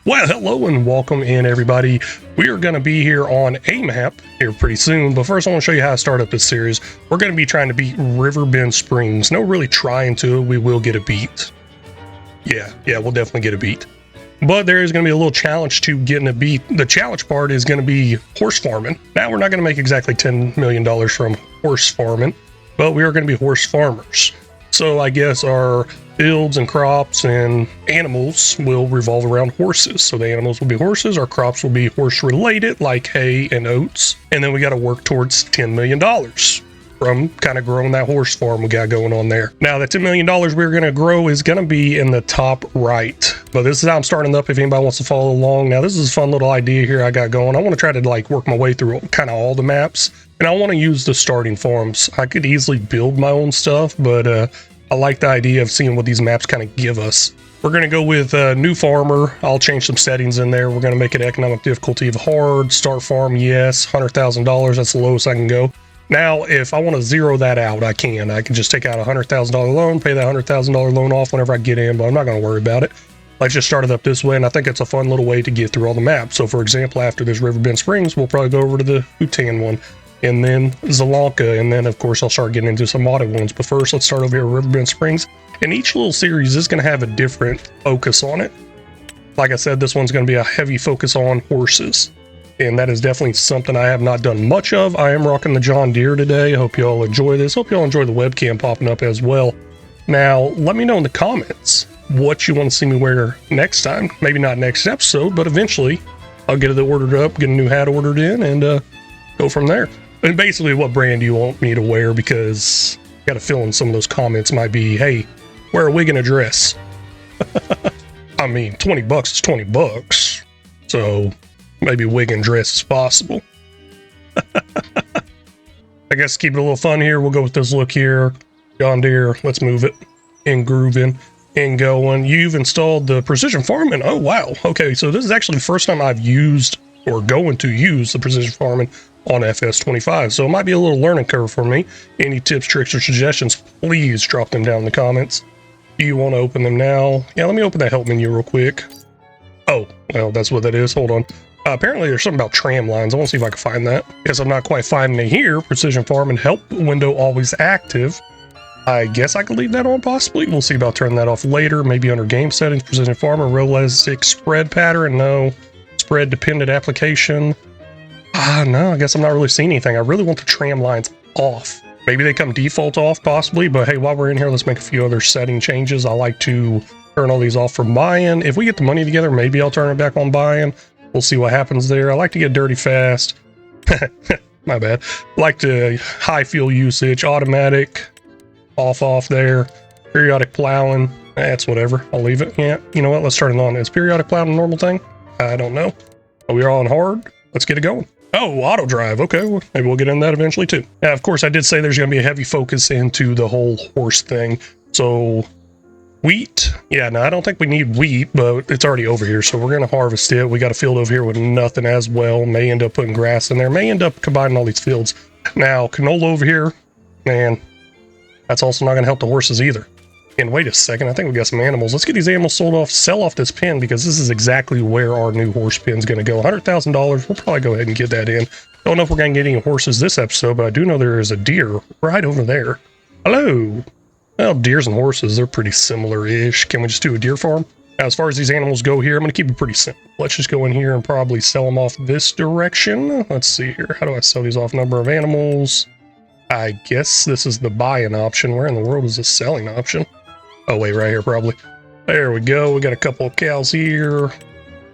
Well, hello and welcome in, everybody. We are going to be here on a map here pretty soon, but first I want to show you how to start up this series. We're going to be trying to beat Riverbend Springs. No, really trying to. We will get a beat. Yeah, we'll definitely get a beat. But there is going to be a little challenge to getting a beat. The challenge part is going to be horse farming. Now, we're not going to make exactly $10 million from horse farming, but we are going to be horse farmers. So I guess our fields and crops and animals will revolve around horses. So the animals will be horses, our crops will be horse related like hay and oats. And then we got to work towards $10 million from kind of growing that horse farm we got going on there. Now that $10 million we're going to grow is going to be in the top right. But this is how I'm starting up if anybody wants to follow along. Now this is a fun little idea here I got going. I want to try to like work my way through kind of all the maps. And I want to use the starting farms. I could easily build my own stuff, but I like the idea of seeing what these maps kind of give us. We're going to go with new farmer. I'll change some settings in there. We're going to make it economic difficulty of hard. Start farm, yes. $100,000. That's the lowest I can go. Now, if I want to zero that out, I can. I can just take out a $100,000 loan, pay that $100,000 loan off whenever I get in, but I'm not going to worry about it. Let's just start it up this way, and I think it's a fun little way to get through all the maps. So, for example, after this Riverbend Springs, we'll probably go over to the Hutan one, and then Zalanka, and then, of course, I'll start getting into some modded ones. But first, let's start over here at Riverbend Springs. And each little series is going to have a different focus on it. Like I said, this one's going to be a heavy focus on horses. And that is definitely something I have not done much of. I am rocking the John Deere today. I hope you all enjoy this. Hope you all enjoy the webcam popping up as well. Now, let me know in the comments what you want to see me wear next time. Maybe not next episode, but eventually I'll get it ordered up, get a new hat ordered in, and go from there. And basically, what brand do you want me to wear? Because I got a feeling some of those comments might be, hey, wear a wig and a dress. I mean, 20 bucks is 20 bucks. So maybe wig and dress is possible. I guess to keep it a little fun here, we'll go with this look here. John Deere, let's move it. And grooving and going. You've installed the precision farming. Oh, wow. Okay, so this is actually the first time I've used or going to use the precision farming on FS25. So it might be a little learning curve for me. Any tips, tricks, or suggestions, please drop them down in the comments. Do you want to open them now? Yeah, let me open that help menu real quick. Oh, well, that's what that is. Hold on. Apparently there's something about tram lines. I want to see if I can find that. Guess I'm not quite finding it here. Precision farming help window always active. I guess I could leave that on possibly. We'll see about turning that off later. Maybe under game settings, precision farmer, realistic spread pattern. No. Spread dependent application. No, I guess I'm not really seeing anything. I really want the tram lines off. Maybe they come default off possibly, but hey, while we're in here, let's make a few other setting changes. I like to turn all these off for buy-in. If we get the money together, maybe I'll turn it back on buy-in. We'll see what happens there. I like to get dirty fast. My bad. Like to high fuel usage, automatic, off there. Periodic plowing, that's whatever. I'll leave it. Yeah, you know what? Let's turn it on. Is periodic plowing a normal thing? I don't know. We're all on hard. Let's get it going. Oh, auto drive. Okay, well, maybe we'll get in that eventually too. Now, of course, I did say there's going to be a heavy focus into the whole horse thing. So wheat. Yeah, no, I don't think we need wheat, but it's already over here. So we're going to harvest it. We got a field over here with nothing as well. May end up putting grass in there. May end up combining all these fields. Now, canola over here, man, that's also not going to help the horses either. And wait a second, I think we got some animals. Let's get these animals sold off, sell off this pen, because this is exactly where our new horse pen is going to go. $100,000, we'll probably go ahead and get that in. Don't know if we're going to get any horses this episode, but I do know there is a deer right over there. Hello. Well, deers and horses, they're pretty similar-ish. Can we just do a deer farm? Now, as far as these animals go here, I'm going to keep it pretty simple. Let's just go in here and probably sell them off this direction. Let's see here. How do I sell these off? Number of animals. I guess this is the buy-in option. Where in the world is the selling option? Oh, wait, right here, probably. There we go. We got a couple of cows here.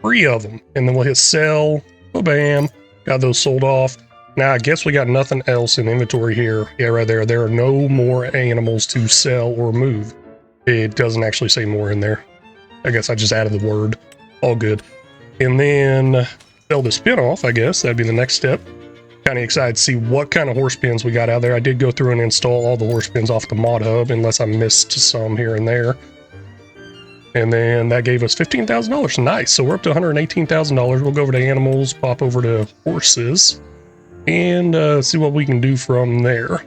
3 of them. And then we'll hit sell. Bam. Got those sold off. Now, I guess we got nothing else in inventory here. Yeah, right there. There are no more animals to sell or move. It doesn't actually say more in there. I guess I just added the word. All good. And then sell the spin off, I guess. That'd be the next step. Kind of excited to see what kind of horse pens we got out there. I did go through and install all the horse pens off the mod hub, unless I missed some here and there. And then that gave us $15,000. Nice. So we're up to $118,000. We'll go over to animals, pop over to horses, and see what we can do from there.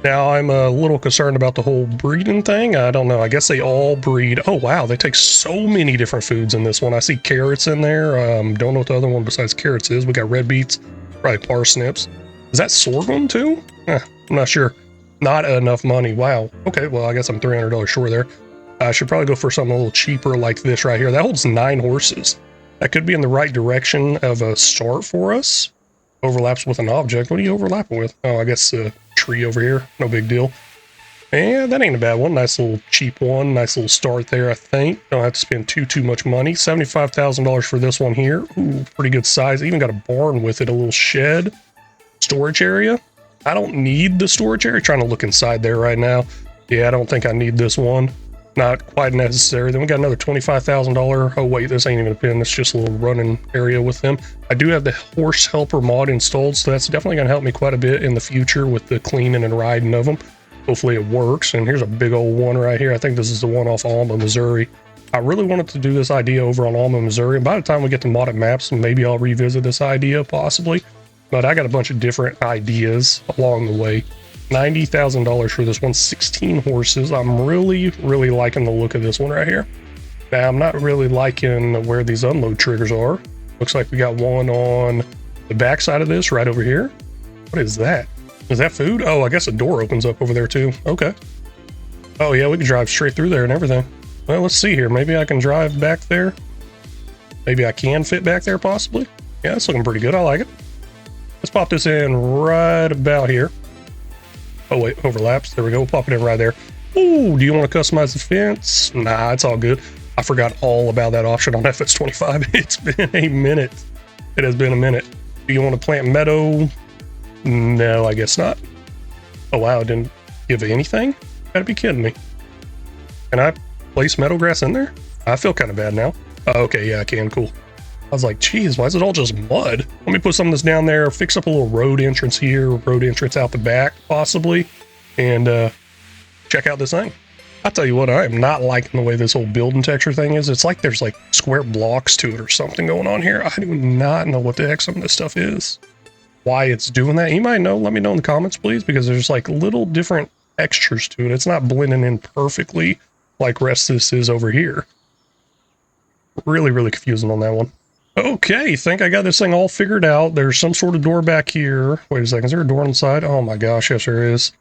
Now, I'm a little concerned about the whole breeding thing. I don't know. I guess they all breed. Oh, wow. They take so many different foods in this one. I see carrots in there. Don't know what the other one besides carrots is. We got red beets, probably parsnips. Is that sorghum too? I'm not sure. Not enough money. Wow. Okay, well, I guess I'm $300 short there. I should probably go for something a little cheaper like this right here. That holds 9 horses. That could be in the right direction of a start for us. Overlaps with an object. What are you overlapping with? Oh, I guess a tree over here. No big deal. And that ain't a bad one. Nice little cheap one. Nice little start there, I think. Don't have to spend too much money. $75,000 for this one here. Ooh, pretty good size. Even got a barn with it. A little shed. Storage area. I don't need the storage area. Trying to look inside there right now. Yeah, I don't think I need this one. Not quite necessary. Then we got another $25,000. Oh wait, this ain't even a pen. It's just a little running area with them. I do have the horse helper mod installed, so that's definitely going to help me quite a bit in the future with the cleaning and riding of them. Hopefully it works. And here's a big old one right here. I think this is the one off Alma, Missouri. I really wanted to do this idea over on Alma, Missouri. And by the time we get to modded maps, maybe I'll revisit this idea possibly. But I got a bunch of different ideas along the way. $90,000 for this one, 16 horses. I'm really liking the look of this one right here. Now, I'm not really liking where these unload triggers are. Looks like we got one on the back side of this right over here. What is that? Is that food? Oh, I guess a door opens up over there too. Okay. Oh yeah, we can drive straight through there and everything. Well, let's see here. Maybe I can drive back there. Maybe I can fit back there possibly. Yeah, it's looking pretty good. I like it. Let's pop this in right about here. Oh wait, overlaps. There we go. We'll pop it in right there. Ooh, do you want to customize the fence? Nah, it's all good. I forgot all about that option on FS25. It's been a minute. It has been a minute. Do you want to plant meadow? No, I guess not. Oh wow, it didn't give anything? Gotta be kidding me. Can I place meadow grass in there? I feel kind of bad now. Oh, okay, yeah, I can. Cool. I was like, geez, why is it all just mud? Let me put some of this down there, fix up a little road entrance here, road entrance out the back, possibly, and check out this thing. I'll tell you what, I am not liking the way this whole building texture thing is. It's like there's like square blocks to it or something going on here. I do not know what the heck some of this stuff is. Why it's doing that. You might know, let me know in the comments, please, because there's like little different textures to it. It's not blending in perfectly like rest this is over here. Really confusing on that one. Okay, think I got this thing all figured out. There's some sort of door back here. Wait a second, is there a door on the side? Oh my gosh, yes there is.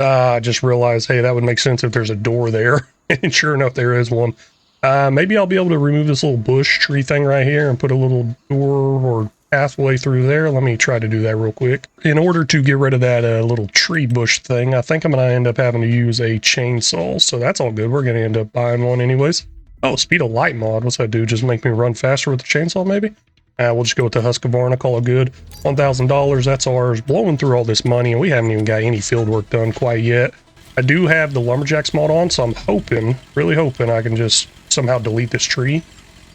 I just realized, hey, that would make sense if there's a door there. And sure enough, there is one. Maybe I'll be able to remove this little bush tree thing right here and put a little door or pathway through there. Let me try to do that real quick. In order to get rid of that little tree bush thing, I think I'm going to end up having to use a chainsaw. So that's all good. We're going to end up buying one anyways. Oh, speed of light mod. What's that do? Just make me run faster with the chainsaw, maybe? We'll just go with the Husqvarna, call it good. $1,000, that's ours. Blowing through all this money, and we haven't even got any field work done quite yet. I do have the Lumberjacks mod on, so I'm hoping, really hoping I can just somehow delete this tree.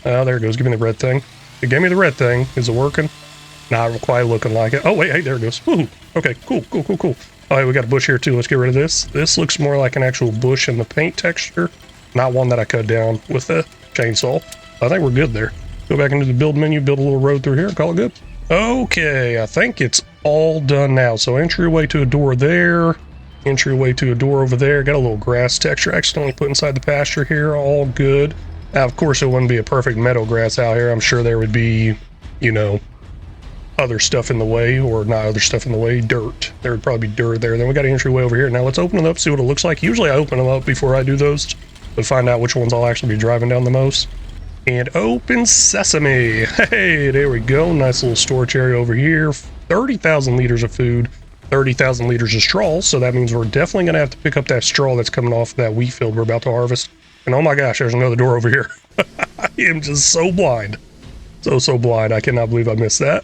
There it goes. Give me the red thing. It gave me the red thing. Is it working? Not quite looking like it. Oh, wait, hey, there it goes. Woohoo. Okay, cool. All right, we got a bush here, too. Let's get rid of this. This looks more like an actual bush in the paint texture. Not one that I cut down with the chainsaw. I think we're good there. Go back into the build menu, build a little road through here, call it good. Okay, I think it's all done now. So entryway to a door there, entryway to a door over there. Got a little grass texture accidentally put inside the pasture here, all good. Now, of course, it wouldn't be a perfect meadow grass out here. I'm sure there would be, you know, other stuff in the way, or not other stuff in the way, dirt. There would probably be dirt there. Then we got an entryway over here. Now let's open it up, see what it looks like. Usually I open them up before I do those, but find out which ones I'll actually be driving down the most. And open sesame. Hey, there we go. Nice little storage area over here. 30,000 liters of food, 30,000 liters of straw. So that means we're definitely going to have to pick up that straw that's coming off that wheat field we're about to harvest. And oh my gosh, there's another door over here. I am just so blind. So blind. I cannot believe I missed that.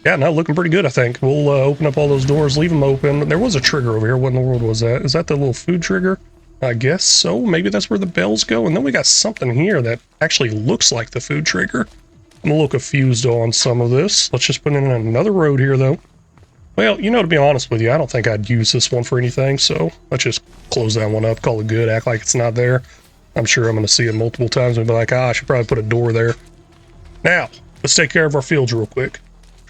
Yeah, now looking pretty good, I think. We'll open up all those doors, leave them open. There was a trigger over here. What in the world was that? Is that the little food trigger? I guess so. Maybe that's where the bells go. And then we got something here that actually looks like the food trigger. I'm a little confused on some of this. Let's just put in another road here, though. Well, you know, to be honest with you, I don't think I'd use this one for anything. So let's just close that one up, call it good, act like it's not there. I'm sure I'm going to see it multiple times and be like, I should probably put a door there. Now, let's take care of our fields real quick.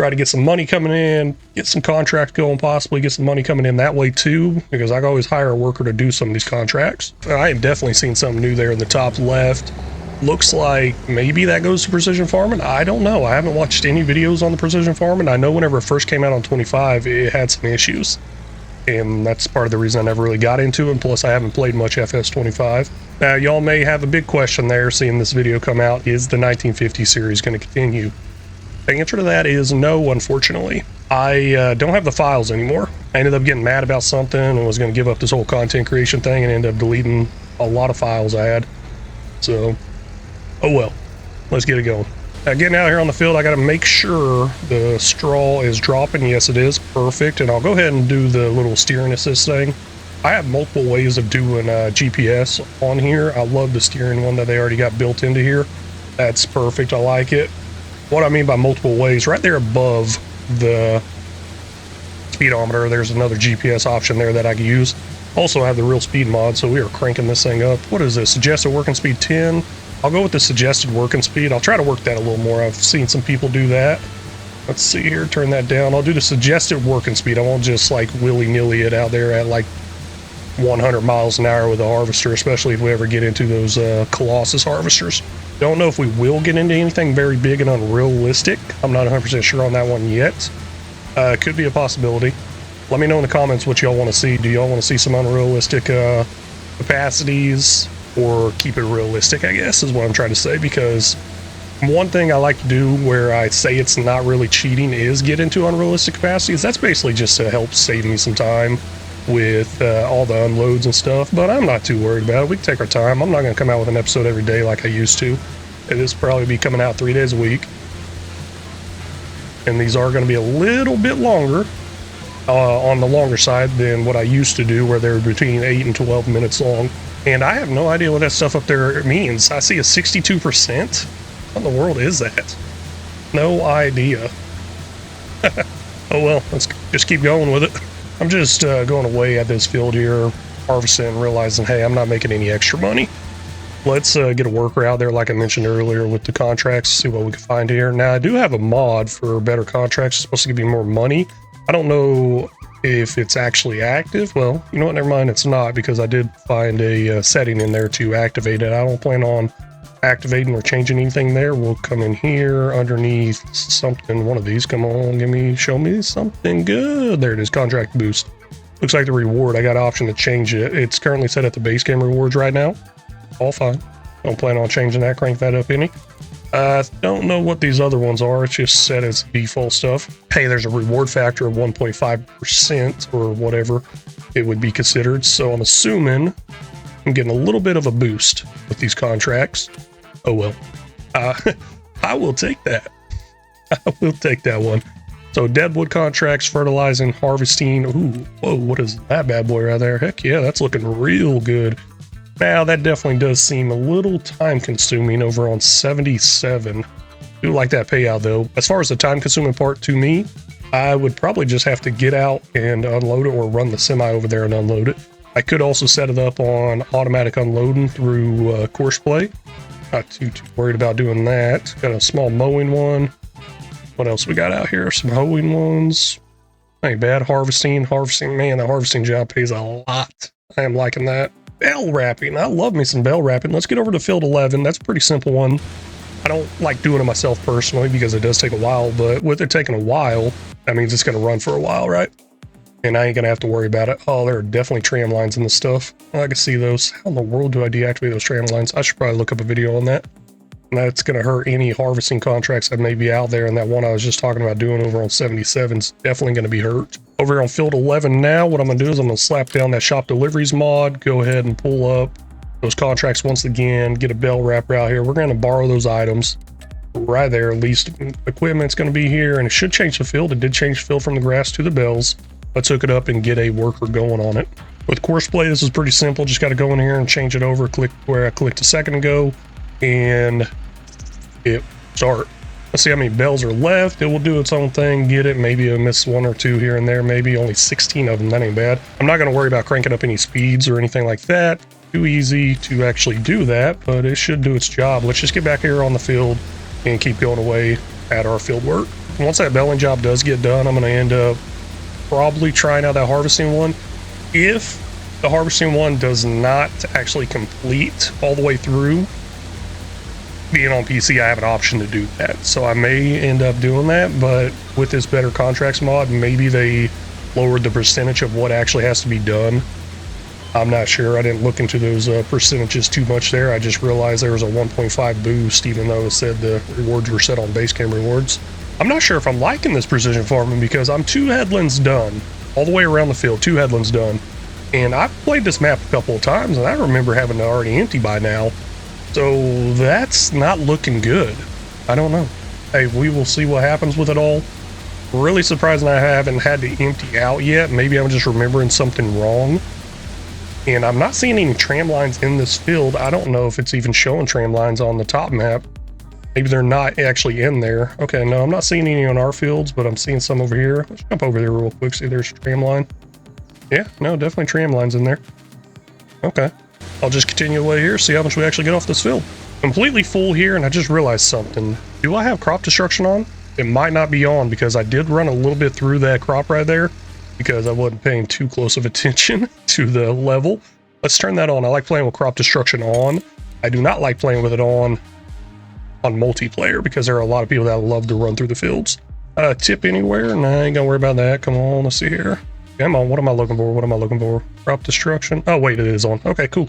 try to get some money coming in, get some contracts going, possibly get some money coming in that way too, because I can always hire a worker to do some of these contracts. I am definitely seeing something new there in the top left. Looks like maybe that goes to precision farming. I don't know. I haven't watched any videos on the precision farming. I know whenever it first came out on 25, it had some issues. And that's part of the reason I never really got into it. And plus, I haven't played much FS25. Now, y'all may have a big question there, seeing this video come out. Is the 1950 series going to continue? The answer to that is no, unfortunately. I don't have the files anymore. I ended up getting mad about something and was going to give up this whole content creation thing and ended up deleting a lot of files I had. So, oh well. Let's get it going. Getting out here on the field, I got to make sure the straw is dropping. Yes, it is. Perfect. And I'll go ahead and do the little steering assist thing. I have multiple ways of doing GPS on here. I love the steering one that they already got built into here. That's perfect. I like it. What I mean by multiple ways, right there above the speedometer, there's another GPS option there that I can use. Also, I have the real speed mod, so we are cranking this thing up. What is this? Suggested working speed 10. I'll go with the suggested working speed. I'll try to work that a little more. I've seen some people do that. Let's see here, turn that down. I'll do the suggested working speed. I won't just like willy-nilly it out there at like 100 miles an hour with a harvester, especially if we ever get into those Colossus harvesters. Don't know if we will get into anything very big and unrealistic. I'm not 100% sure on that one yet. Could be a possibility. Let me know in the comments what y'all want to see. Do y'all want to see some unrealistic capacities, or keep it realistic, I guess, is what I'm trying to say, because one thing I like to do where I say it's not really cheating is get into unrealistic capacities. That's basically just to help save me some time with all the unloads and stuff, but I'm not too worried about it. We can take our time. I'm not going to come out with an episode every day like I used to. This will probably be coming out 3 days a week. And these are going to be a little bit longer, on the longer side than what I used to do, where they're between 8 and 12 minutes long. And I have no idea what that stuff up there means. I see a 62%. What in the world is that? No idea. Oh well, let's just keep going with it. I'm just going away at this field here, harvesting, and realizing, hey, I'm not making any extra money. Let's get a worker out there, like I mentioned earlier, with the contracts, see what we can find here. Now, I do have a mod for better contracts. It's supposed to give me more money. I don't know if it's actually active. Well, you know what, never mind, it's not, because I did find a setting in there to activate it. I don't plan on activating or changing anything there. We'll come in here underneath something, one of these. Come on, show me something good. There it is, contract boost. Looks like the reward, I got an option to change it. It's currently set at the base game rewards right now. All fine. Don't plan on changing that, crank that up any. I don't know what these other ones are. It's just set as default stuff. Hey, there's a reward factor of 1.5% or whatever it would be considered. So I'm assuming I'm getting a little bit of a boost with these contracts. Oh well. I will take that. I will take that one. So deadwood contracts, fertilizing, harvesting. Ooh, whoa, what is that bad boy right there? Heck yeah, that's looking real good. Now, that definitely does seem a little time-consuming over on 77. Do like that payout, though. As far as the time-consuming part to me, I would probably just have to get out and unload it, or run the semi over there and unload it. I could also set it up on automatic unloading through course play. Not too worried about doing that. Got a small mowing one. What else we got out here? Some hoeing ones. Ain't bad. Harvesting. Man, the harvesting job pays a lot. I am liking that. Bell wrapping. I love me some bell wrapping. Let's get over to field 11. That's a pretty simple one. I don't like doing it myself personally because it does take a while, but with it taking a while, that means it's going to run for a while, right? And I ain't going to have to worry about it. Oh, there are definitely tram lines in this stuff. I can see those. How in the world do I deactivate those tram lines? I should probably look up a video on that. And that's going to hurt any harvesting contracts that may be out there. And that one I was just talking about doing over on 77 is definitely going to be hurt. Over here on field 11 now, what I'm going to do is I'm going to slap down that shop deliveries mod, go ahead and pull up those contracts once again, get a bell wrapper out here. We're going to borrow those items right there. At least equipment's going to be here, and it should change the field. It did change the field from the grass to the bells. Let's hook it up and get a worker going on it. With course play, this is pretty simple. Just got to go in here and change it over. Click where I clicked a second ago, and it start. Let's see how many bells are left. It will do its own thing, get it. Maybe I miss one or two here and there. Maybe only 16 of them. That ain't bad. I'm not going to worry about cranking up any speeds or anything like that. Too easy to actually do that, but it should do its job. Let's just get back here on the field and keep going away at our field work. once that belling job does get done, I'm going to end up probably trying out that harvesting one. If the harvesting one does not actually complete all the way through, being on PC, I have an option to do that. So I may end up doing that, but with this better contracts mod, maybe they lowered the percentage of what actually has to be done. I'm not sure. I didn't look into those percentages too much there. I just realized there was a 1.5 boost, even though it said the rewards were set on base game rewards. I'm not sure if I'm liking this precision farming because I'm 2 headlands done, all the way around the field, 2 headlands done. And I've played this map a couple of times, and I remember having it already empty by now. So that's not looking good. I don't know. Hey, we will see what happens with it all. Really surprised I haven't had to empty out yet. Maybe I'm just remembering something wrong. And I'm not seeing any tram lines in this field. I don't know if it's even showing tram lines on the top map. Maybe they're not actually in there. Okay, no, I'm not seeing any on our fields, but I'm seeing some over here. Let's jump over there real quick, see if there's a tram line. Yeah, no, definitely tram lines in there. Okay, I'll just continue away here, see how much we actually get off this field. Completely full here, and I just realized something. Do I have crop destruction on? It might not be on because I did run a little bit through that crop right there, because I wasn't paying too close of attention to the level. Let's turn that on. I like playing with crop destruction on. I do not like playing with it on multiplayer because there are a lot of people that love to run through the fields. Tip anywhere? Nah, I ain't gonna worry about that. Come on, let's see here. Come on, what am I looking for? What am I looking for? Crop destruction. Oh, wait, it is on. Okay, cool.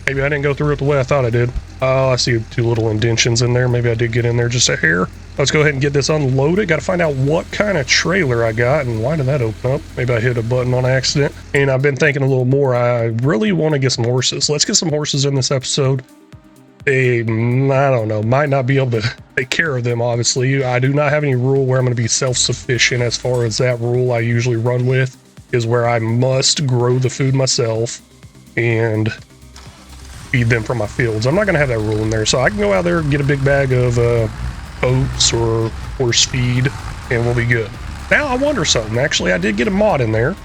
Maybe I didn't go through it the way I thought I did. Oh, I see 2 little indentions in there. Maybe I did get in there just a hair. Let's go ahead and get this unloaded. Got to find out what kind of trailer I got and why did that open up? Maybe I hit a button on accident. And I've been thinking a little more. I really want to get some horses. Let's get some horses in this episode. They, I don't know, might not be able to take care of them, obviously. I do not have any rule where I'm going to be self-sufficient. As far as that rule I usually run with is where I must grow the food myself and feed them from my fields. I'm not going to have that rule in there, so I can go out there and get a big bag of oats or horse feed and we'll be good. Now I wonder something. Actually, I did get a mod in there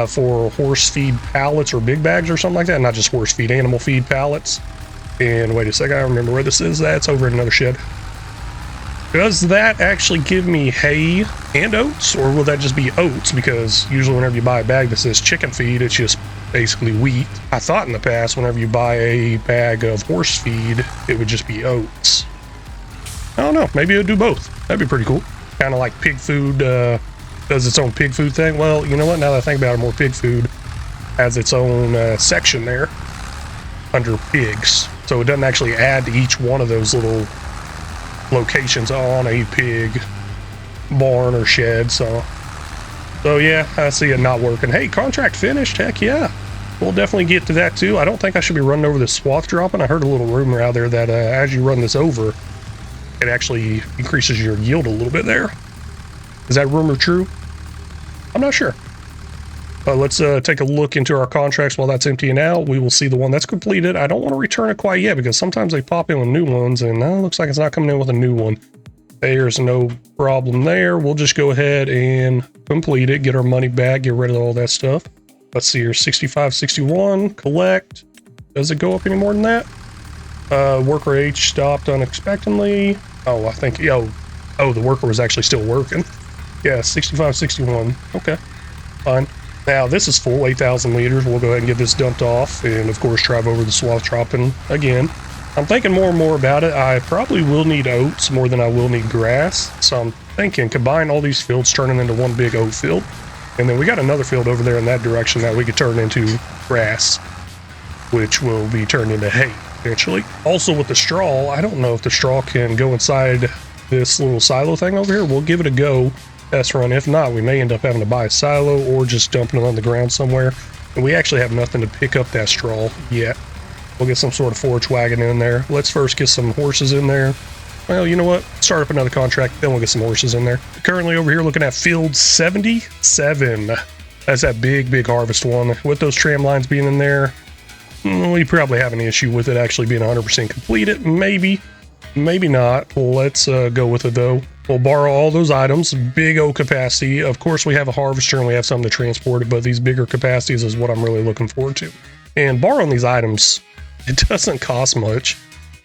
for horse feed pallets or big bags or something like that. Not just horse feed, animal feed pallets. And wait a second, I remember where this is. That's over in another shed. Does that actually give me hay and oats, or will that just be oats? Because usually whenever you buy a bag that says chicken feed, it's just basically wheat. I thought in the past whenever you buy a bag of horse feed, it would just be oats. I don't know, maybe it would do both. That'd be pretty cool. Kind of like pig food does its own pig food thing. Well, you know what, now that I think about it more, pig food has its own section there under pigs. So it doesn't actually add to each one of those little locations on a pig barn or shed. So yeah, I see it not working. Hey, contract finished. Heck yeah. We'll definitely get to that too. I don't think I should be running over this swath dropping. I heard a little rumor out there that as you run this over, it actually increases your yield a little bit there. Is that rumor true? I'm not sure. Let's take a look into our contracts while that's emptying out. We will see the one that's completed. I don't want to return it quite yet because sometimes they pop in with new ones, and it looks like it's not coming in with a new one. There's no problem there. We'll just go ahead and complete it, get our money back, get rid of all that stuff. Let's see here, 65.61, collect. Does it go up any more than that? Worker H stopped unexpectedly. Oh, I think, the worker was actually still working. Yeah, 65.61. Okay, fine. Now this is full, 8,000 liters. We'll go ahead and get this dumped off and of course drive over the swath dropping again. I'm thinking more and more about it. I probably will need oats more than I will need grass. So I'm thinking combine all these fields, turn them into one big oat field. And then we got another field over there in that direction that we could turn into grass, which will be turned into hay eventually. Also with the straw, I don't know if the straw can go inside this little silo thing over here. We'll give it a go. Test run. If not, we may end up having to buy a silo or just dumping it on the ground somewhere. And we actually have nothing to pick up that straw yet. We'll get some sort of forage wagon in there. Let's first get some horses in there. Well, you know what? Start up another contract, then we'll get some horses in there. Currently over here looking at field 77. That's that big harvest one. With those tram lines being in there, we probably have an issue with it actually being 100% completed. Maybe not. Let's go with it though. We'll borrow all those items, big O capacity. Of course, we have a harvester and we have something to transport it, but these bigger capacities is what I'm really looking forward to. And borrowing these items, it doesn't cost much.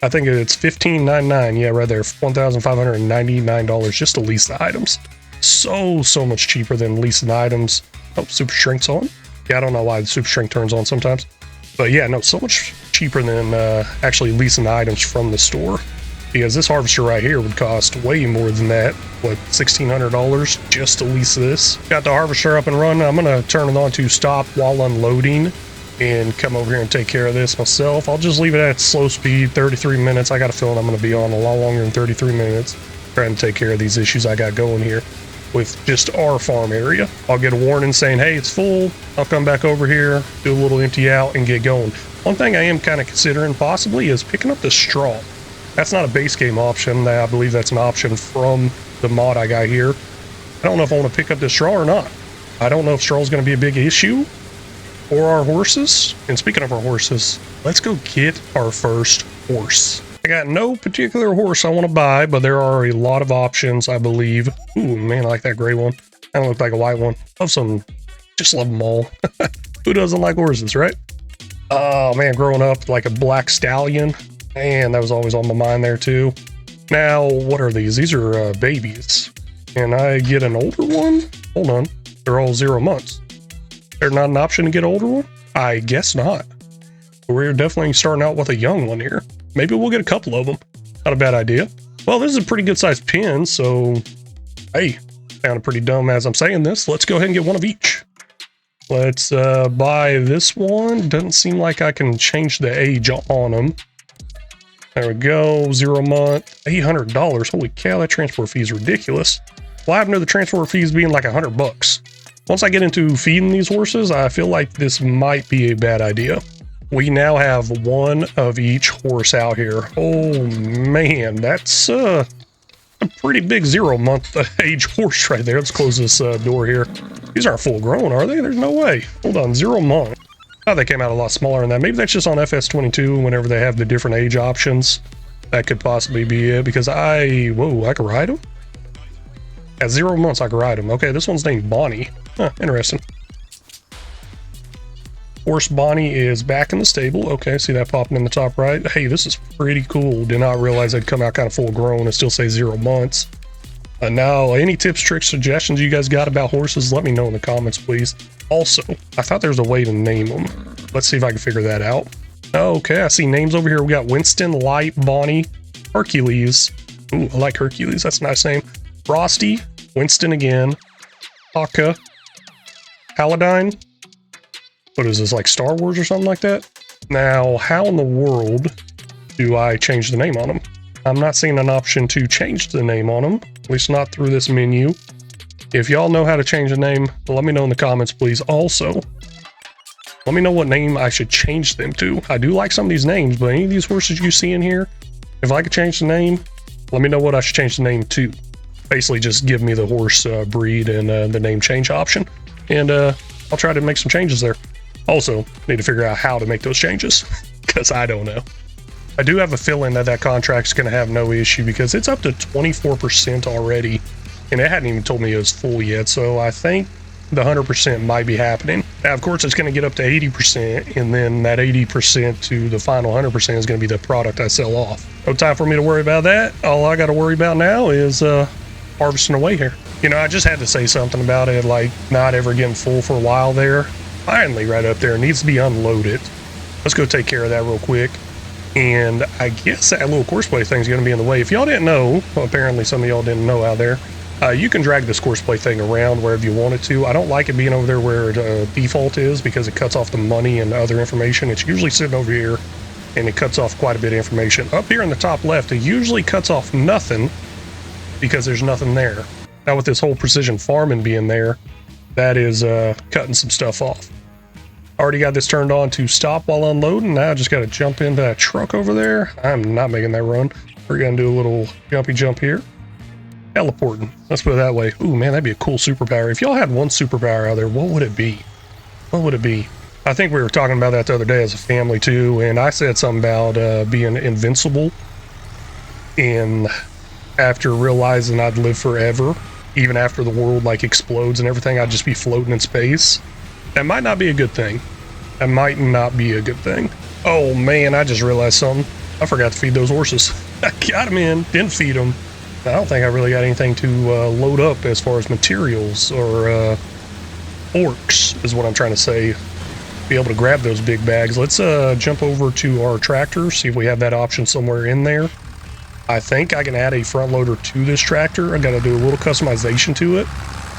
I think it's $15.99. Yeah, right there, $1,599 just to lease the items. So much cheaper than leasing the items. Oh, super shrink's on. Yeah, I don't know why the super shrink turns on sometimes, but yeah, no, so much cheaper than actually leasing the items from the store. Because this harvester right here would cost way more than that. What, $1,600 just to lease this? Got the harvester up and running. I'm gonna turn it on to stop while unloading and come over here and take care of this myself. I'll just leave it at slow speed, 33 minutes. I got a feeling I'm gonna be on a lot longer than 33 minutes trying to take care of these issues I got going here with just our farm area. I'll get a warning saying, hey, it's full. I'll come back over here, do a little empty out and get going. One thing I am kind of considering possibly is picking up the straw. That's not a base game option. I believe that's an option from the mod I got here. I don't know if I want to pick up the straw or not. I don't know if straw is going to be a big issue for our horses. And speaking of our horses, let's go get our first horse. I got no particular horse I want to buy, but there are a lot of options, I believe. Ooh, man, I like that gray one. Kind of look like a white one. Love some, just love them all. Who doesn't like horses, right? Oh man, growing up like a black stallion. Man, that was always on my mind there too. Now, what are these? These are babies. Can I get an older one? Hold on. They're all 0 months. There's not an option to get an older one? I guess not. We're definitely starting out with a young one here. Maybe we'll get a couple of them. Not a bad idea. Well, this is a pretty good sized pen, so hey, sounded pretty dumb as I'm saying this. Let's go ahead and get one of each. Let's buy this one. Doesn't seem like I can change the age on them. There we go, 0 month, $800. Holy cow, that transport fee is ridiculous. Well, I have no the transport fees being like $100. Once I get into feeding these horses, I feel like this might be a bad idea. We now have one of each horse out here. Oh man, that's a pretty big 0 month age horse right there. Let's close this door here. These aren't full grown, are they? There's no way. Hold on, 0 month. Oh, they came out a lot smaller than that. Maybe that's just on FS22 whenever they have the different age options. That could possibly be it because whoa, I can ride them? At 0 months, I can ride them. Okay, this one's named Bonnie. Huh, interesting. Horse Bonnie is back in the stable. Okay, see that popping in the top right? Hey, this is pretty cool. Did not realize they'd come out kind of full grown and still say 0 months. Now, any tips, tricks, suggestions you guys got about horses, let me know in the comments, please. Also, I thought there was a way to name them. Let's see if I can figure that out. Okay, I see names over here. We got Winston, Light, Bonnie, Hercules. Ooh, I like Hercules. That's a nice name. Frosty, Winston again, Haka, Paladine. What is this, like Star Wars or something like that? Now, how in the world do I change the name on them? I'm not seeing an option to change the name on them, at least not through this menu. If y'all know how to change the name, let me know in the comments, please. Also, let me know what name I should change them to. I do like some of these names, but any of these horses you see in here, if I could change the name, let me know what I should change the name to. Basically, just give me the horse breed and the name change option, and I'll try to make some changes there. Also, need to figure out how to make those changes, because I don't know. I do have a feeling that that contract's going to have no issue because it's up to 24% already, and it hadn't even told me it was full yet, so I think the 100% might be happening. Now, of course, it's going to get up to 80%, and then that 80% to the final 100% is going to be the product I sell off. No time for me to worry about that. All I got to worry about now is harvesting away here. You know, I just had to say something about it, like not ever getting full for a while there. Finally, right up there, needs to be unloaded. Let's go take care of that real quick. And I guess that little courseplay thing is going to be in the way. If y'all didn't know, well, apparently some of y'all didn't know out there, you can drag this courseplay thing around wherever you want it to. I don't like it being over there where default is because it cuts off the money and other information. It's usually sitting over here, and it cuts off quite a bit of information. Up here in the top left, it usually cuts off nothing because there's nothing there. Now with this whole precision farming being there, that is cutting some stuff off. Already got this turned on to stop while unloading. Now I just got to jump into that truck over there. I'm not making that run. We're going to do a little jumpy jump here. Teleporting. Let's put it that way. Ooh, man, that'd be a cool superpower. If y'all had one superpower out there, what would it be? What would it be? I think we were talking about that the other day as a family too, and I said something about being invincible. And after realizing I'd live forever, even after the world like explodes and everything, I'd just be floating in space. That might not be a good thing. That might not be a good thing. Oh man, I just realized something. I forgot to feed those horses. I got them in, didn't feed them. I don't think I really got anything to load up as far as materials or orcs is what I'm trying to say. Be able to grab those big bags. Let's jump over to our tractor, see if we have that option somewhere in there. I think I can add a front loader to this tractor. I got to do a little customization to it,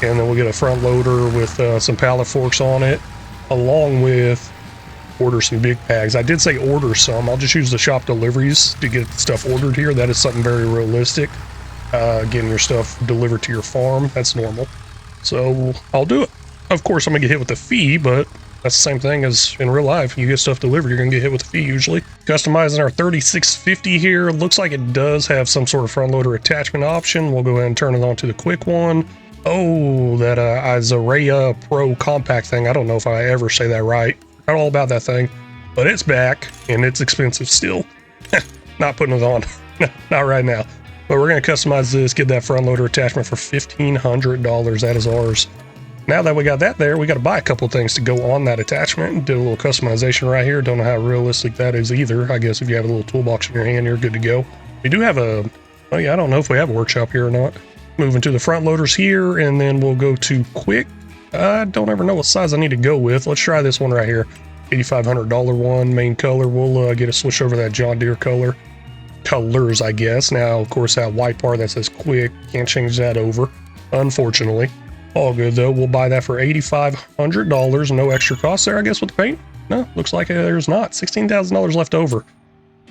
and then we'll get a front loader with some pallet forks on it, along with order some big bags. I did say order some. I'll just use the shop deliveries to get stuff ordered here. That is something very realistic. Getting your stuff delivered to your farm, that's normal. So I'll do it. Of course, I'm gonna get hit with a fee, but that's the same thing as in real life. You get stuff delivered, you're gonna get hit with a fee usually. Customizing our 3650 here. Looks like it does have some sort of front loader attachment option. We'll go ahead and turn it on to the quick one. Oh, that Izarea Pro compact thing. I don't know if I ever say that right. Not all about that thing, but it's back and it's expensive still. Not putting it on. Not right now. But we're going to customize this, get that front loader attachment for $1,500. That is ours. Now that we got that there, we got to buy a couple of things to go on that attachment and do a little customization right here. Don't know how realistic that is either. I guess if you have a little toolbox in your hand, you're good to go. We do have a, oh yeah, I don't know if we have a workshop here or not. Moving to the front loaders here, and then we'll go to quick. I don't ever know what size I need to go with. Let's try this one right here. $8,500 one, main color. We'll get a switch over that John Deere colors, I guess. Now, of course, that white part that says quick, can't change that over, unfortunately. All good though. We'll buy that for $8,500. No extra cost there, I guess, with the paint. No, looks like there's not. $16,000 left over.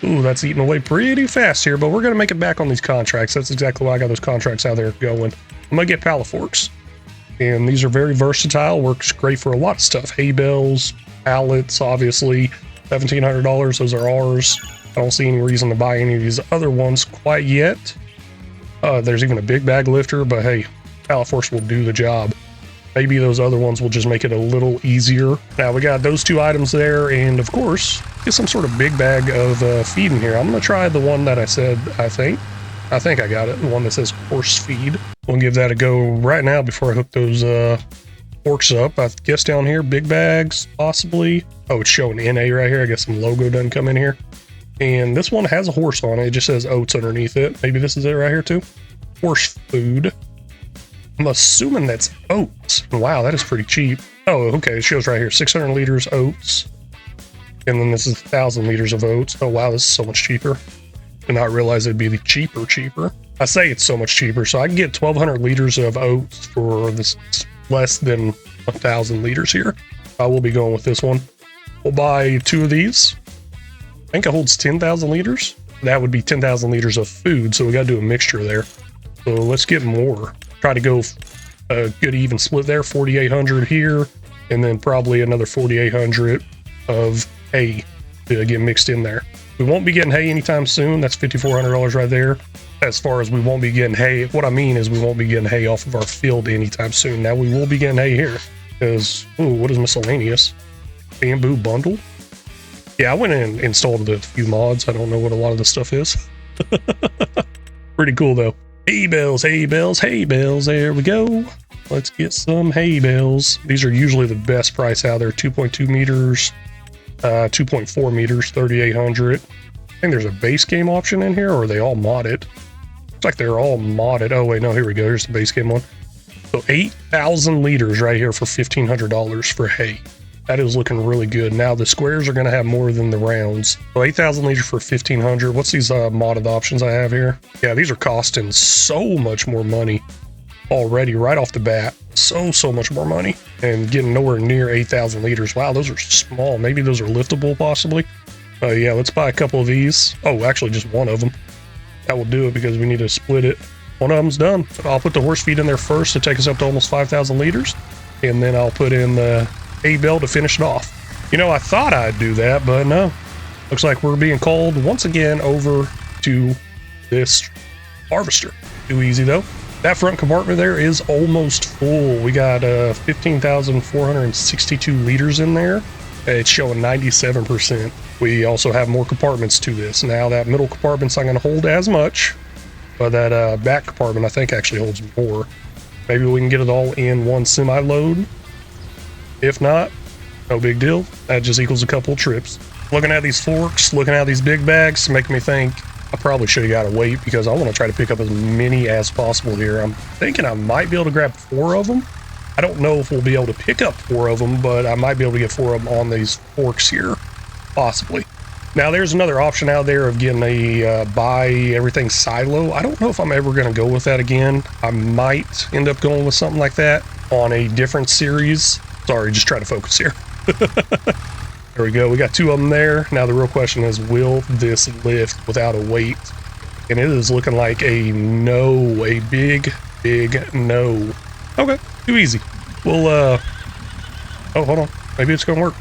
Ooh, that's eating away pretty fast here, but we're gonna make it back on these contracts. That's exactly why I got those contracts out there going. I'm gonna get pallet forks, and these are very versatile. Works great for a lot of stuff. Hay bales, pallets, obviously. $1,700. Those are ours. I don't see any reason to buy any of these other ones quite yet. There's even a big bag lifter, but hey, pallet forks will do the job. Maybe those other ones will just make it a little easier. Now we got those two items there, and of course, get some sort of big bag of feed in here. I'm gonna try the one that I said, I think I got it, the one that says horse feed. We'll give that a go right now before I hook those forks up. I guess down here, big bags, possibly. Oh, it's showing NA right here. I guess some logo doesn't come in here. And this one has a horse on it. It just says oats underneath it. Maybe this is it right here too. Horse food. I'm assuming that's oats. Wow, that is pretty cheap. Oh, okay, it shows right here, 600 liters oats. And then this is 1,000 liters of oats. Oh wow, this is so much cheaper. Did not realize it'd be the cheaper. I say it's so much cheaper, so I can get 1,200 liters of oats for this less than 1,000 liters here. I will be going with this one. We'll buy 2 of these. I think it holds 10,000 liters. That would be 10,000 liters of food, so we got to do a mixture there. So let's get more. Try to go a good even split there. 4,800 here, and then probably another 4,800 of hay to get mixed in there. We won't be getting hay anytime soon. That's $5,400 right there. As far as we won't be getting hay, what I mean is we won't be getting hay off of our field anytime soon. Now we will be getting hay here because, ooh, what is miscellaneous? Bamboo bundle? Yeah, I went in and installed a few mods. I don't know what a lot of this stuff is. Pretty cool though. Hay bales, hay bales, hay bales. There we go. Let's get some hay bales. These are usually the best price out there. 2.2 meters, 2.4 meters, 3,800. I think there's a base game option in here, or are they all modded? Looks like they're all modded. Oh wait, no, here we go. Here's the base game one. So 8,000 liters right here for $1,500 for hay. That is looking really good. Now the squares are going to have more than the rounds. So 8,000 liters for 1,500. What's these modded options I have here? Yeah, these are costing so much more money already right off the bat. So much more money, and getting nowhere near 8,000 liters. Wow, those are small. Maybe those are liftable possibly. Yeah, let's buy a couple of these. Oh, actually just one of them. That will do it because we need to split it. One of them's done. I'll put the horse feed in there first to take us up to almost 5,000 liters. And then I'll put in the hay bale to finish it off. You know, I thought I'd do that, but no. Looks like we're being called once again over to this harvester. Too easy though. That front compartment there is almost full. We got 15,462 liters in there. It's showing 97%. We also have more compartments to this. Now that middle compartment's not gonna hold as much, but that back compartment I think actually holds more. Maybe we can get it all in one semi-load. If not, no big deal. That just equals a couple of trips. Looking at these forks, looking at these big bags, making me think I probably should have got a weight because I want to try to pick up as many as possible here. I'm thinking I might be able to grab 4 of them. I don't know if we'll be able to pick up 4 of them, but I might be able to get 4 of them on these forks here, possibly. Now, there's another option out there of getting a buy everything silo. I don't know if I'm ever going to go with that again. I might end up going with something like that on a different series. Sorry, just try to focus here. There we go. We got 2 of them there. Now, the real question is, will this lift without a weight? And it is looking like a no, a big, big no. Okay, too easy. We'll, oh, hold on. Maybe it's going to work.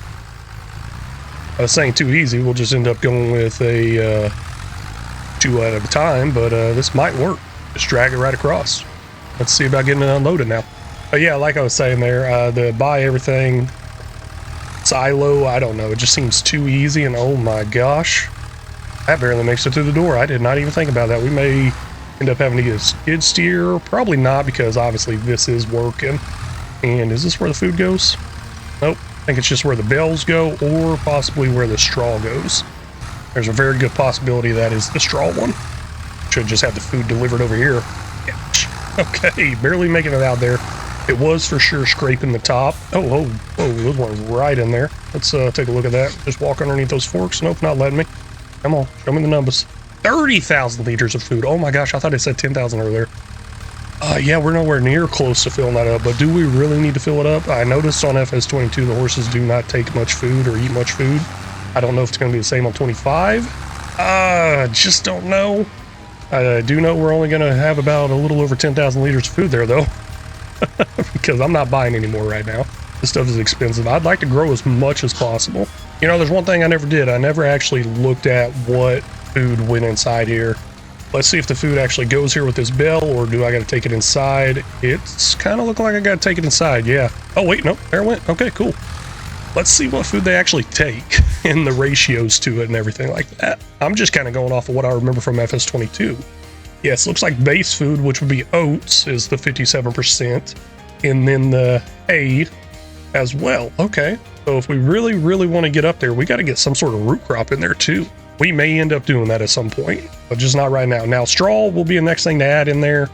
I was saying too easy. We'll just end up going with a 2 at a time, but this might work. Just drag it right across. Let's see about getting it unloaded now. But yeah, like I was saying there, the buy everything silo, I don't know. It just seems too easy, and oh my gosh. That barely makes it through the door. I did not even think about that. We may end up having to get a skid steer. Probably not, because obviously this is working. And is this where the food goes? Nope. I think it's just where the bells go, or possibly where the straw goes. There's a very good possibility that is the straw one. Should just have the food delivered over here. Okay, barely making it out there. It was for sure scraping the top. Oh, those ones right in there. Let's take a look at that. Just walk underneath those forks. Nope, not letting me. Come on, show me the numbers. 30,000 liters of food. Oh my gosh, I thought it said 10,000 earlier. Yeah, we're nowhere near close to filling that up, but do we really need to fill it up? I noticed on FS22 the horses do not take much food or eat much food. I don't know if it's going to be the same on 25. Just don't know. I do know we're only going to have about a little over 10,000 liters of food there, though. Because I'm not buying any more right now. This stuff is expensive. I'd like to grow as much as possible. You know, there's one thing I never did. I never actually looked at what food went inside here. Let's see if the food actually goes here with this bell, or do I got to take it inside? It's kind of looking like I got to take it inside, yeah. Oh, wait, no, there it went. Okay, cool. Let's see what food they actually take and the ratios to it and everything like that. I'm just kind of going off of what I remember from FS22. Yes, looks like base food, which would be oats, is the 57%, and then the hay as well. Okay, so if we really, really want to get up there, we got to get some sort of root crop in there too. We may end up doing that at some point, but just not right now. Now, straw will be the next thing to add in there.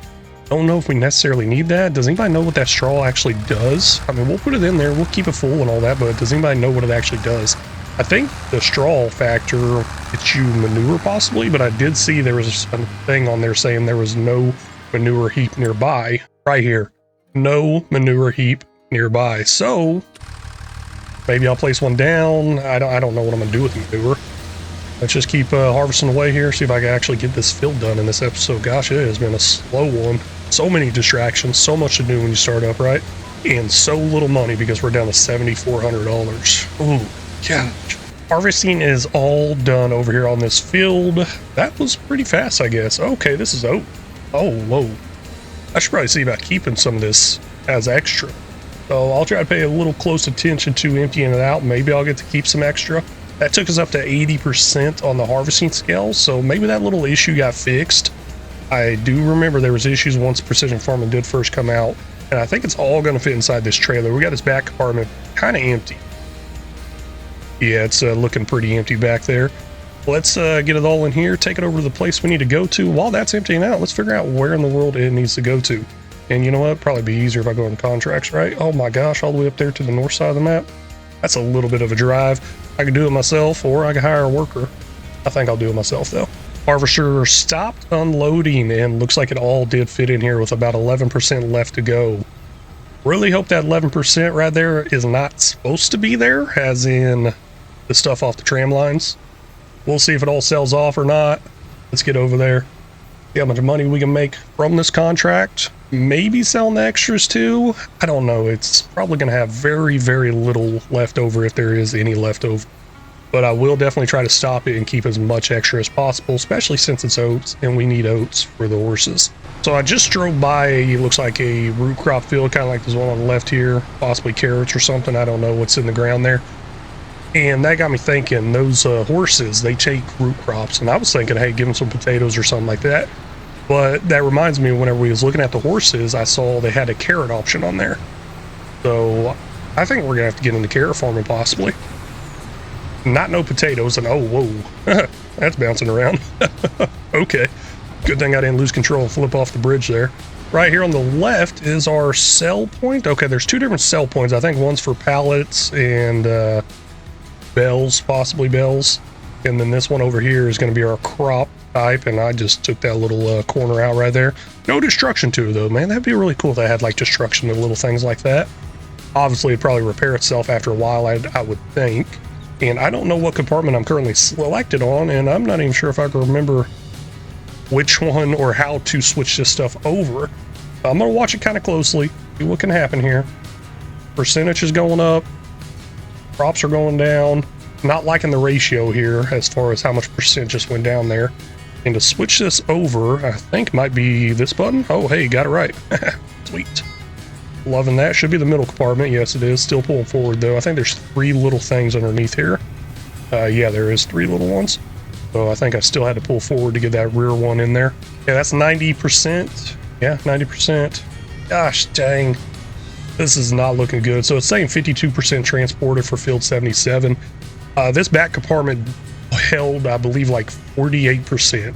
Don't know if we necessarily need that. Does anybody know what that straw actually does? I mean, we'll put it in there, we'll keep it full and all that, but does anybody know what it actually does? I think the straw factor gets you manure possibly, but I did see there was a thing on there saying there was no manure heap nearby. Right here. No manure heap nearby. So maybe I'll place one down. I don't know what I'm going to do with manure. Let's just keep harvesting away here, see if I can actually get this field done in this episode. Gosh, it has been a slow one. So many distractions, so much to do when you start up, right? And so little money because we're down to $7,400. Ooh. Yeah, harvesting is all done over here on this field. That was pretty fast, I guess. Okay, this is oat. Oh, whoa. I should probably see about keeping some of this as extra. So I'll try to pay a little close attention to emptying it out. Maybe I'll get to keep some extra. That took us up to 80% on the harvesting scale, so maybe that little issue got fixed. I do remember there was issues once precision farming did first come out, and I think it's all going to fit inside this trailer. We got this back compartment kind of empty. Yeah, it's looking pretty empty back there. Let's get it all in here, take it over to the place we need to go to. While that's emptying out, let's figure out where in the world it needs to go to. And you know what? It'd probably be easier if I go in contracts, right? Oh my gosh, all the way up there to the north side of the map. That's a little bit of a drive. I could do it myself, or I could hire a worker. I think I'll do it myself, though. Harvester stopped unloading, and looks like it all did fit in here with about 11% left to go. Really hope that 11% right there is not supposed to be there, as in the stuff off the tram lines. We'll see if it all sells off or not. Let's get over there. See how much money we can make from this contract. Maybe selling the extras too. I don't know. It's probably going to have very, very little left over if there is any left over. But I will definitely try to stop it and keep as much extra as possible, especially since it's oats and we need oats for the horses. So I just drove by it looks like a root crop field, kind of like this one on the left here, possibly carrots or something. I don't know what's in the ground there. And that got me thinking, those horses, they take root crops. And I was thinking, hey, give them some potatoes or something like that. But that reminds me, whenever we was looking at the horses, I saw they had a carrot option on there. So I think we're going to have to get into carrot farming possibly. Not no potatoes, and oh, whoa. That's bouncing around. Okay. Good thing I didn't lose control and flip off the bridge there. Right here on the left is our sell point. Okay, there's two different sell points. I think one's for pallets and bells, possibly bells. And then this one over here is going to be our crop type, and I just took that little corner out right there. No destruction to it, though, man. That'd be really cool if they had, like, destruction to little things like that. Obviously, it'd probably repair itself after a while, I would think. And I don't know what compartment I'm currently selected on, and I'm not even sure if I can remember which one or how to switch this stuff over. I'm going to watch it kind of closely, see what can happen here. Percentage is going up. Props are going down. Not liking the ratio here as far as how much percent just went down there. And to switch this over, I think might be this button. Oh, hey, got it right. Sweet. Loving that. Should be the middle compartment. Yes, it is. Still pulling forward, though. I think there's 3 little things underneath here. Yeah, there is 3 little ones. So I think I still had to pull forward to get that rear one in there. Yeah, that's 90%. Yeah, 90%. Gosh dang. This is not looking good. So it's saying 52% transported for field 77. This back compartment held, I believe, like 48%.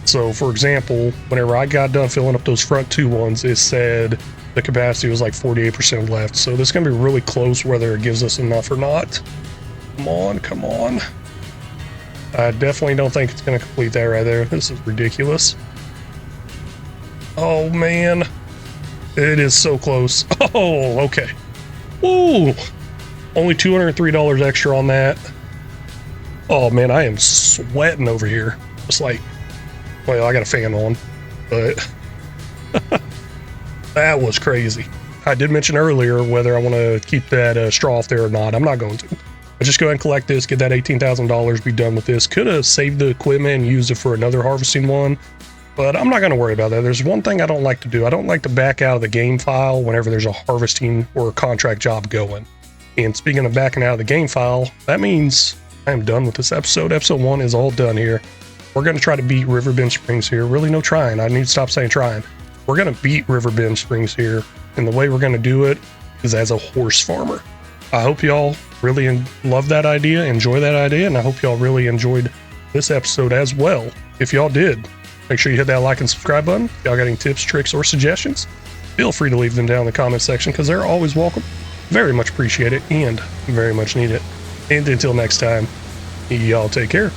So, for example, whenever I got done filling up those front 2 ones, it said the capacity was like 48% left. So this is going to be really close whether it gives us enough or not. Come on, come on. I definitely don't think it's going to complete that right there. This is ridiculous. Oh, man. It is so close. Oh, okay. Ooh. Only $203 extra on that. Oh, man, I am sweating over here. Just like, well, I got a fan on, but that was crazy. I did mention earlier whether I want to keep that straw off there or not. I'm not going to. I'll just go ahead and collect this, get that $18,000, be done with this. Could have saved the equipment and used it for another harvesting one, but I'm not going to worry about that. There's one thing I don't like to do. I don't like to back out of the game file whenever there's a harvesting or a contract job going. And speaking of backing out of the game file, that means I am done with this episode. Episode 1 is all done here. We're going to try to beat Riverbend Springs here. Really no trying. I need to stop saying trying. We're going to beat Riverbend Springs here. And the way we're going to do it is as a horse farmer. I hope y'all really love that idea, enjoy that idea, and I hope y'all really enjoyed this episode as well. If y'all did, make sure you hit that like and subscribe button. If y'all got any tips, tricks, or suggestions, feel free to leave them down in the comment section because they're always welcome. Very much appreciate it and very much need it. And until next time, y'all take care.